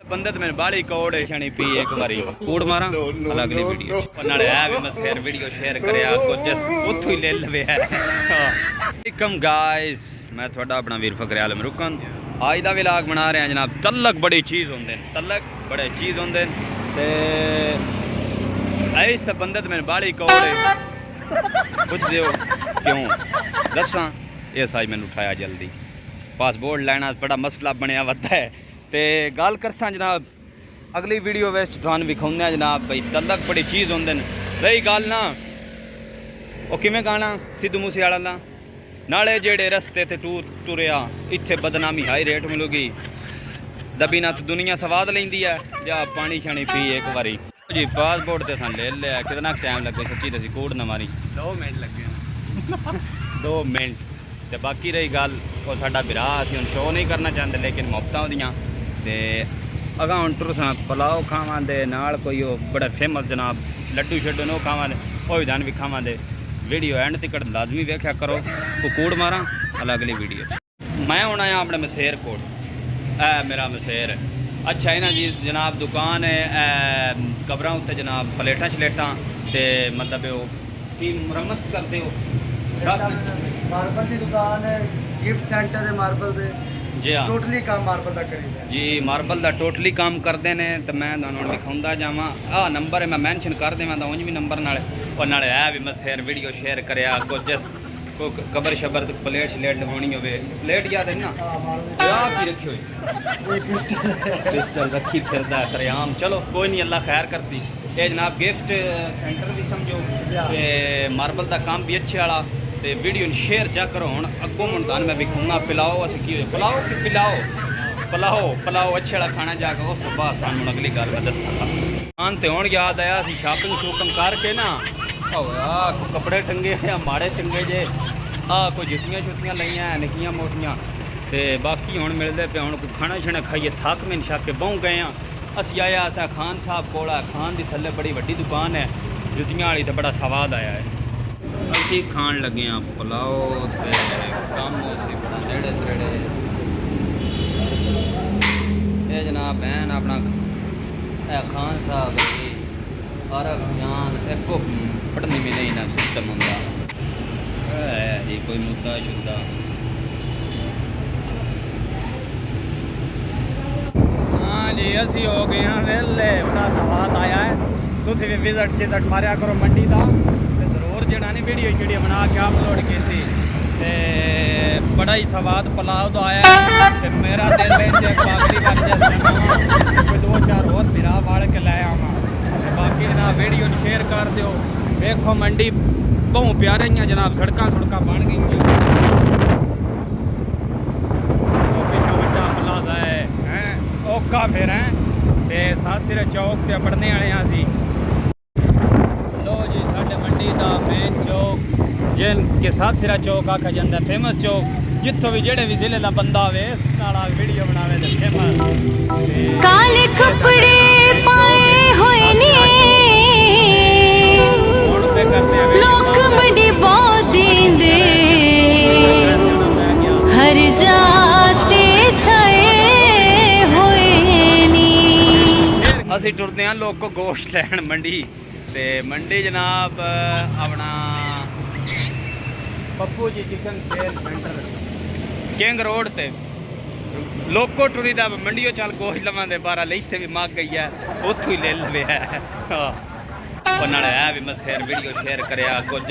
पंडित मैंने बाली कौड़ छणी पी एक बारी कूड़ मारा अगली वीडियो नाले है भी मैं फिर वीडियो शेयर करया कुछ उथों ही ले लवे है। वेलकम गाइस, मैं थोड़ा अपना वीर फकरियाल अमरुकन आज का व्लॉग बना रहे हैं जनाब। तलक बड़ी चीज़ होंगे, तलक बड़े चीज़ होंगे ते ऐसे पंडित मैंने बाली कौड़ पुछ दियो क्यों दसा ये साज मैंने उठाया जल्दी पासपोर्ट लैना बड़ा मसला बनया वता है ते गल करसा जनाब। अगली वीडियो वेस्ट थानू विखाने जनाब भाई तलक बड़ी चीज़ होंगे। रही गल ना वो किमें गाना सिद्धू मूसेवाला दा नाले जेड़े रस्ते ते तुरिया इत्थे बदनामी हाई रेट मिलूगी दबी ना तो दुनिया स्वाद लेंदी है जा पानी शानी पी एक बारी जी। पासपोर्ट तो अस ले लिया कितना टाइम लगे सच्ची दसी कोड न मारी 2 मिनट लगे 2 मिनट ते बाकी रही गल वो साडा बिरा असीं हुण शो नहीं करना चाहते लेकिन मुफ्तां ओहदियां ते अगां हुण तुसां पुलाव खावांदे नाल कोई बड़ा फेमस जनाब लड्डू शड्डू न खावांदे ओह भी भी खावांदे। वीडियो एंड तक लाजमी वेख्या करो कूड़ मारा अगली वीडियो। मैं हूँ आया अपने मसेर कोट ऐ मेरा मसेर अच्छा इन्हां दी जनाब दुकान है कबरां उत्ते जनाब प्लेटां शलेटां ते मतलब वो की मुरम्मत करते हो मार्बल की दुकान है गिफ्ट सेंटर है मार्बल दे जी हाँ टोटली काम मार्बल का करीदा जी मार्बल का टोटली काम करते हैं तो मैं तुहानू विखाउंदा जावां। आ नंबर है मैं मैंशन कर देवां तो उंज भी नंबर नाल और नाले है भी मैं फिर वीडियो शेयर करया कुछ कोई कबर शबर प्लेट शलेट लगानी होवे प्लेट याद है ना क्या की रखी हुई पिस्टल रखी फिरदा सरेआम। चलो कोई नहीं अल्लाह खैर करसी। ये जनाब गिफ्ट सेंटर भी समझो ते मार्बल का काम भी अच्छे वाला ते वीडियो शेयर जा करो। हुण अगों मुंडान मैं विखाऊंगा पिलाओ अस की पिलाओ कि पिलाओ अच्छे वाला खाना जाकर उस तो बाद थानू अगली गल मैं दसांगा। दुकान ते हुण याद आया असीं शॉपिंग शूपिंग करके ना कपड़े टंगे हैं माड़े चंगे जे कोई जुत्तियां शुत्तियां लईयां निक्कियां मोटियां ते बाकी हुण मिलदे पे हुण कोई खाना छाना खाइए थक में छक बहु गए हाँ। असीं आया असा खान साहब कोल खान दी थल्ले बड़ी वड्डी दुकान है जुत्तियां वाली ते बड़ा स्वाद आया है। असीं खान लगे हाँ पुलाओ ते कम उसी बड़ा नेड़े तरेड़े ये जनाब बहन अपना खान साहब अरब जान एको पढ़नी भी नहीं ना सिस्टम होंदा ये कोई मुद्दा शुद्दा हाँ जी असी हो गए हाँ वेले बड़ा स्वाद आया है। तुम भी विजिट शिजिट मारिया करो मंडी का जरूर जरा नहीं वीडियो शीडियो बना के अपलोड की थी बड़ा ही स्वाद पुलाव तो आया है। मेरा दिल है अगली बार जैसे कोई 2-4 और बिरा वाल के लाया आवा बाकी जनाब वीडियो शेयर कर दो। देखो मंडी बहुत प्यारे ही जनाब सड़क सुड़क बन गई पिछा बड़ा प्लाजा है ओका फिर है ते सासिर चौक से पढ़ने वाले असी लो जी साडे मंडी का मेन चौक जिन के साथ सिरा चौक आखा जाता फेमस चौक जितों भी जेड़े भी जिले का बंदा आवे नाला वीडियो बनावे ते फेमस काले कपड़े पाए होए नी लोक मंडी बहुत दींदे हर जाते छाए होए नी। असी टुरते हैं लोग को गोश्त लैन मंडी ते मंडी जनाब अपना Pappu ji chicken sale centre king road ते लोको टुरी दा मंडियों चल गोश्त लवांदे 12 इत्थे भी मग गई है उथों ही ले लवे है। और नाले है भी मैं फिर वीडियो शेयर करया कुछ